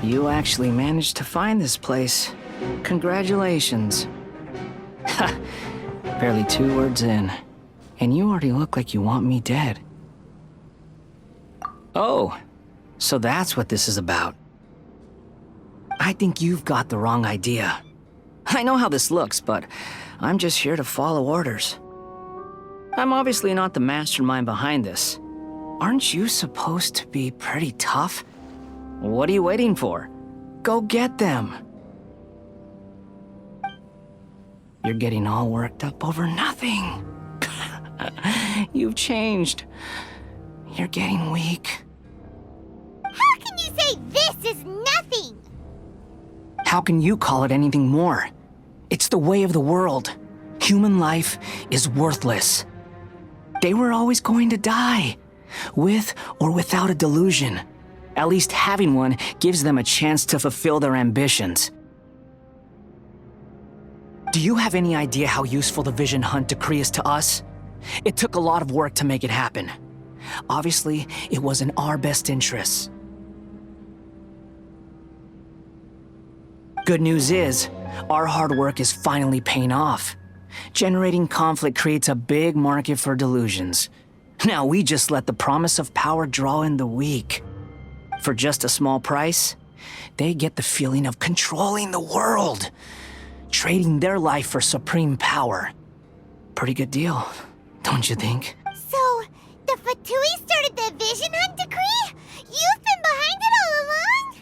You actually managed to find this place. Congratulations. Ha! Barely 2 words in, and you already look like you want me dead. Oh, so that's what this is about. I think you've got the wrong idea. I know how this looks, but I'm just here to follow orders. I'm obviously not the mastermind behind this. Aren't you supposed to be pretty tough? What are you waiting for? Go get them. You're getting all worked up over nothing. You've changed. You're getting weak. How can you say this is nothing? How can you call it anything more? It's the way of the world. Human life is worthless. They were always going to die, with or without a delusion. At least having one gives them a chance to fulfill their ambitions. Do you have any idea how useful the Vision Hunt decree is to us? It took a lot of work to make it happen. Obviously, it was in our best interests. Good news is, our hard work is finally paying off. Generating conflict creates a big market for delusions. Now we just let the promise of power draw in the weak. For just a small price, they get the feeling of controlling the world, trading their life for supreme power. Pretty good deal, don't you think? So, the Fatui started the Vision Hunt decree? You've been behind it all along?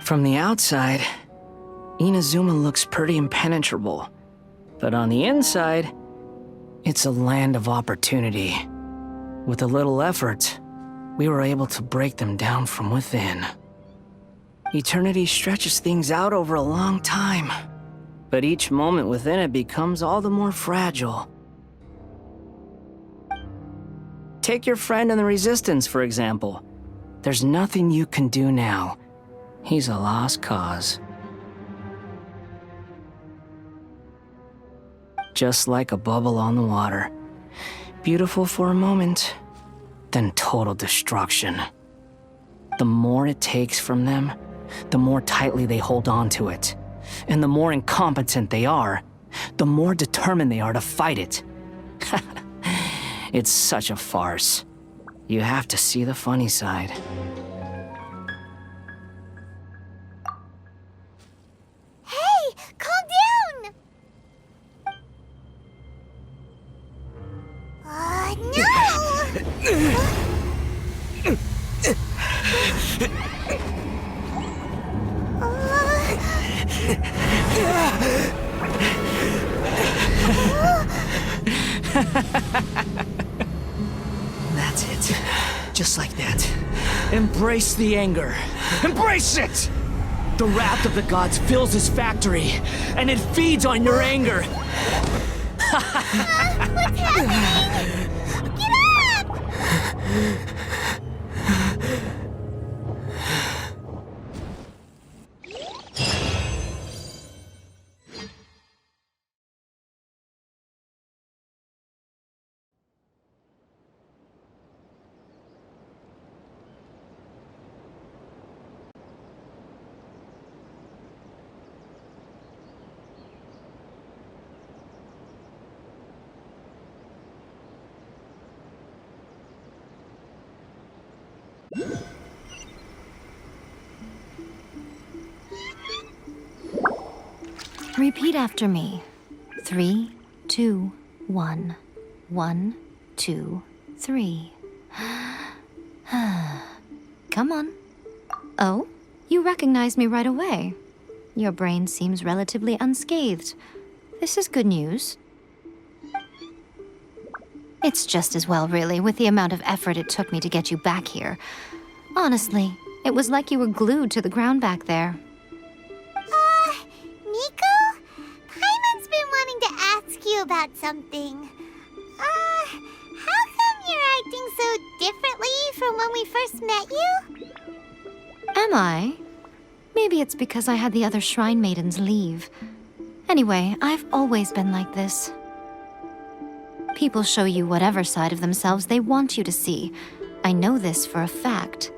From the outside, Inazuma looks pretty impenetrable. But on the inside, it's a land of opportunity. With a little effort, we were able to break them down from within. Eternity stretches things out over a long time, but each moment within it becomes all the more fragile. Take your friend in the Resistance, for example. There's nothing you can do now. He's a lost cause. Just like a bubble on the water. Beautiful for a moment, then total destruction. The more it takes from them, the more tightly they hold on to it. And the more incompetent they are, the more determined they are to fight it. It's such a farce. You have to see the funny side. Hey, calm down! That's it. Just like that. Embrace the anger. Embrace it! The wrath of the gods fills his factory, and it feeds on your anger. What's happening? Get up! Repeat after me. 3, 2, 1. 1, 2, 3. Come on. Oh, you recognize me right away. Your brain seems relatively unscathed. This is good news. It's just as well, really, with the amount of effort it took me to get you back here. Honestly, it was like you were glued to the ground back there. Miko? Paimon's been wanting to ask you about something. How come you're acting so differently from when we first met you? Am I? Maybe it's because I had the other Shrine Maidens leave. Anyway, I've always been like this. People show you whatever side of themselves they want you to see. I know this for a fact.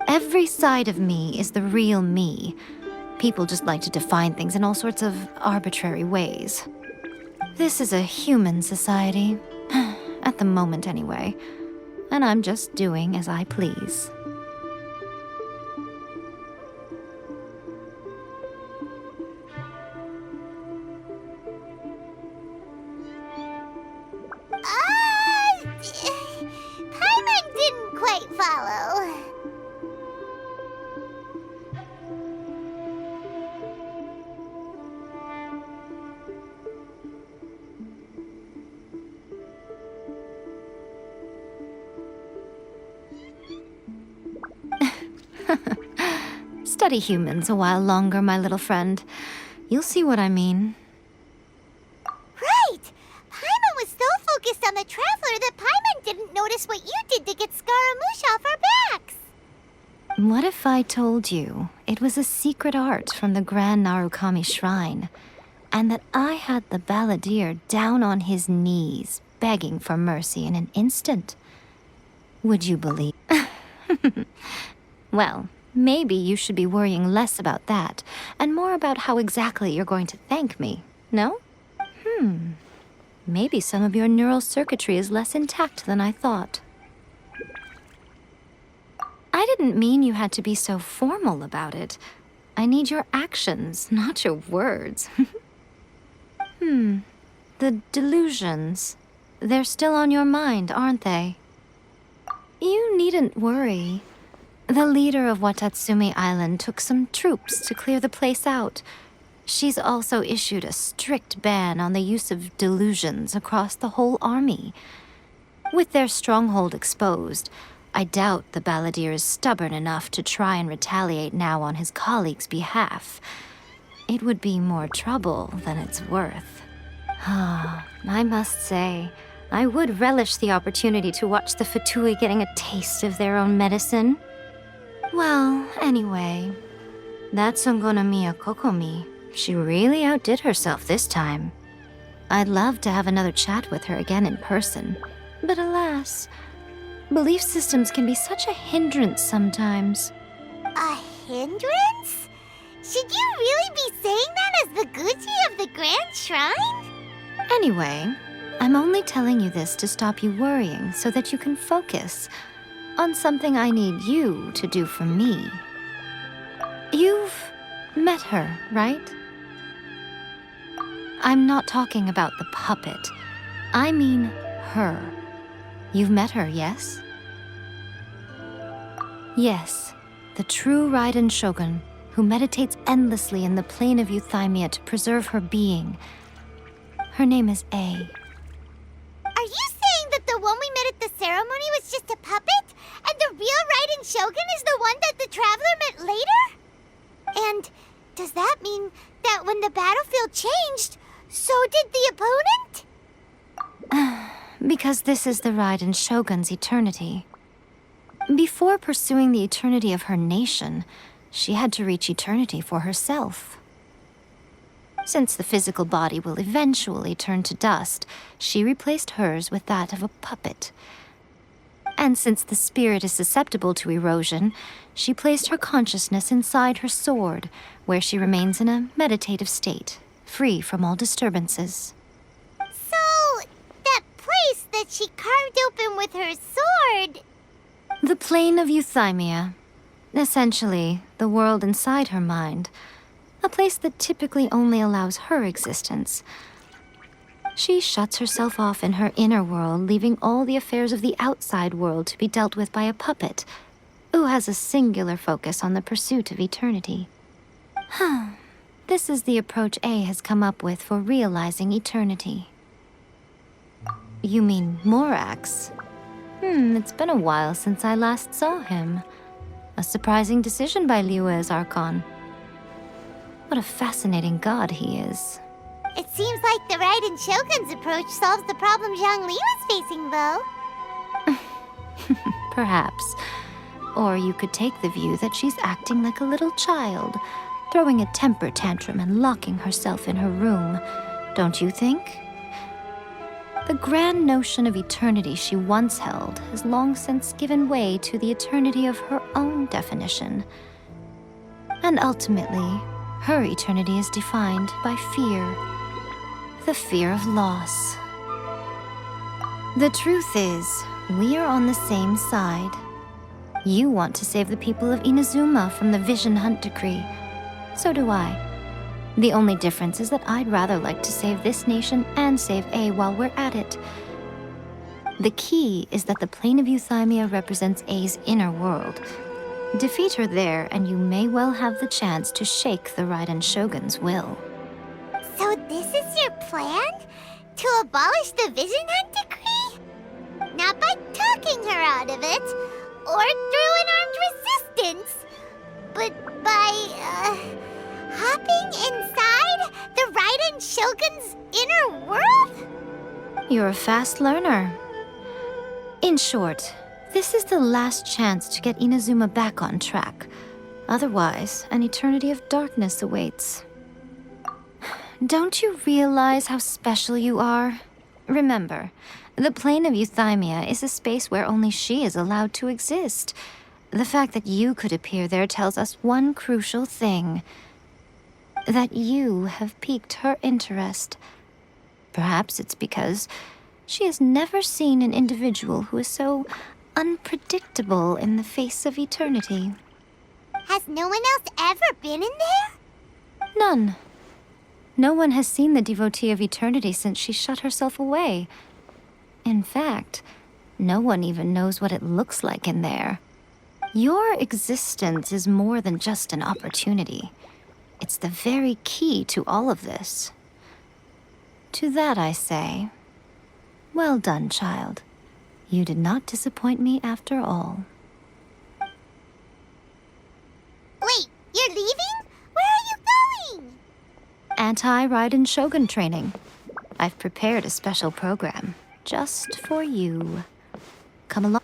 Every side of me is the real me. People just like to define things in all sorts of arbitrary ways. This is a human society. At the moment, anyway. And I'm just doing as I please. Paimon didn't quite follow. Study humans a while longer, my little friend. You'll see what I mean. Right! Paimon was so focused on the Traveler that Paimon didn't notice what you did to get Scaramouche off our backs. What if I told you it was a secret art from the Grand Narukami Shrine, and that I had the balladeer down on his knees, begging for mercy in an instant? Would you believe? Well, maybe you should be worrying less about that, and more about how exactly you're going to thank me, no? Maybe some of your neural circuitry is less intact than I thought. I didn't mean you had to be so formal about it. I need your actions, not your words. The delusions. They're still on your mind, aren't they? You needn't worry. The leader of Watatsumi Island took some troops to clear the place out. She's also issued a strict ban on the use of delusions across the whole army. With their stronghold exposed, I doubt the balladeer is stubborn enough to try and retaliate now on his colleagues' behalf. It would be more trouble than it's worth. I must say, I would relish the opportunity to watch the Fatui getting a taste of their own medicine. Well, anyway, that Songonomiya Kokomi, she really outdid herself this time. I'd love to have another chat with her again in person, but alas, belief systems can be such a hindrance sometimes. A hindrance? Should you really be saying that as the Gucci of the Grand Shrine? Anyway, I'm only telling you this to stop you worrying so that you can focus on something I need you to do for me. You've met her, right? I'm not talking about the puppet. I mean her. You've met her, yes? Yes, the true Raiden Shogun, who meditates endlessly in the plane of Euthymia to preserve her being. Her name is Yae. Are you saying that the one we met at the ceremony was just a puppet? And the real Raiden Shogun is the one that the Traveler met later? And does that mean that when the battlefield changed, so did the opponent? Because this is the Raiden Shogun's eternity. Before pursuing the eternity of her nation, she had to reach eternity for herself. Since the physical body will eventually turn to dust, she replaced hers with that of a puppet. And since the spirit is susceptible to erosion, she placed her consciousness inside her sword, where she remains in a meditative state, free from all disturbances. So, that place that she carved open with her sword... The plane of Euthymia. Essentially, the world inside her mind. A place that typically only allows her existence. She shuts herself off in her inner world, leaving all the affairs of the outside world to be dealt with by a puppet, who has a singular focus on the pursuit of eternity. This is the approach A has come up with for realizing eternity. You mean Morax? It's been a while since I last saw him. A surprising decision by Liyue's Archon. What a fascinating god he is. It seems like the Raiden Shogun's approach solves the problem Zhongli was facing, though. Perhaps. Or you could take the view that she's acting like a little child, throwing a temper tantrum and locking herself in her room. Don't you think? The grand notion of eternity she once held has long since given way to the eternity of her own definition. And ultimately, her eternity is defined by fear. The fear of loss. The truth is, we are on the same side. You want to save the people of Inazuma from the Vision Hunt decree. So do I. The only difference is that I'd rather like to save this nation and save A while we're at it. The key is that the plane of Euthymia represents A's inner world. Defeat her there, and you may well have the chance to shake the Raiden Shogun's will. So this is your plan? To abolish the Vision Hunt decree? Not by talking her out of it, or through an armed resistance, but by, hopping inside the Raiden Shogun's inner world? You're a fast learner. In short, this is the last chance to get Inazuma back on track. Otherwise, an eternity of darkness awaits. Don't you realize how special you are? Remember, the plane of Euthymia is a space where only she is allowed to exist. The fact that you could appear there tells us one crucial thing. That you have piqued her interest. Perhaps it's because she has never seen an individual who is so unpredictable in the face of eternity. Has no one else ever been in there? None. No one has seen the devotee of eternity since she shut herself away. In fact, no one even knows what it looks like in there. Your existence is more than just an opportunity. It's the very key to all of this. To that I say, well done, child. You did not disappoint me after all. Wait, you're leaving? Where are you going? Anti-Raiden Shogun training. I've prepared a special program just for you. Come along.